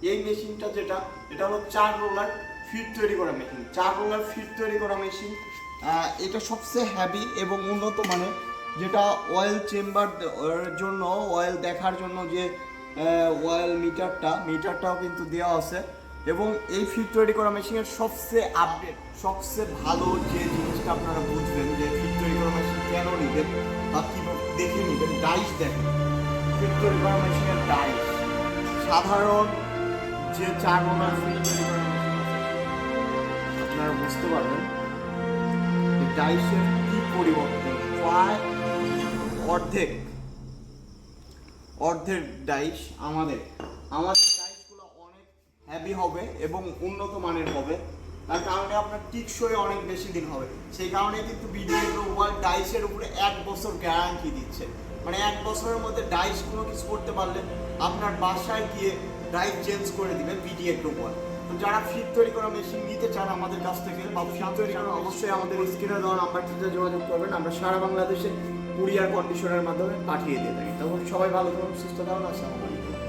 এই মেশিনটা যেটা, এটা হলো 4 রোলার ফিট তৈরি করা মেশিন। 4 রোলার ফিট তৈরি করা মেশিন। এটা সবচেয়ে হ্যাভি এবং উন্নত মানের, যেটা অয়েল চেম্বার জন্য, অয়েল দেখার জন্য যে অয়েল মিটারটাও কিন্তু দেওয়া আছে। এবং এই ফিট তৈরি করা মেশিনের সবচেয়ে আপডেট, সবচেয়ে ভালো যে জিনিসটা আপনারা বুঝবেন যে ফিট তৈরি করা মেশিন কেন নেবেন বা কীভাবে দেখে নেবেন, ডাইস দেখেন। ফিট তৈরি করা মেশিনের ডাইস সাধারণ যে 4 রোলার ফিট তৈরি করা মেশিন আছে আপনারা বুঝতে পারবেন এই ডাইসের কি পরিবর্তন। প্রায় অর্ধেক ডাইস আমাদের ডাইসগুলো অনেক হেভি হবে এবং উন্নত মানের হবে। তার কারণে আপনার টিকসই অনেক বেশি দিন হবে। সেই কারণে কিন্তু বিডিএ গ্লোবাল ডাইসের উপরে 1 বছর গ্যারান্টি দিচ্ছে। মানে 1 বছরের মধ্যে ডাইস কোনো কিছু করতে পারলে আপনার বাসায় গিয়ে ডাইস চেঞ্জ করে দিবে বিডিএ গ্লোবাল। তো যারা ফিট তৈরি করা মেশিন নিতে চান আমাদের কাছ থেকে বা ফিট তৈরি করা, অবশ্যই আমাদের স্ক্রিনে দেওয়া নাম্বারটিতে যোগাযোগ করবেন। আমরা সারা বাংলাদেশে কুরিয়ার কন্ডিশনের মাধ্যমে পাঠিয়ে দিয়ে থাকি। তখন সবাই ভালো থাকুন, সুস্থ থাকুন। আসসালামু আলাইকুম।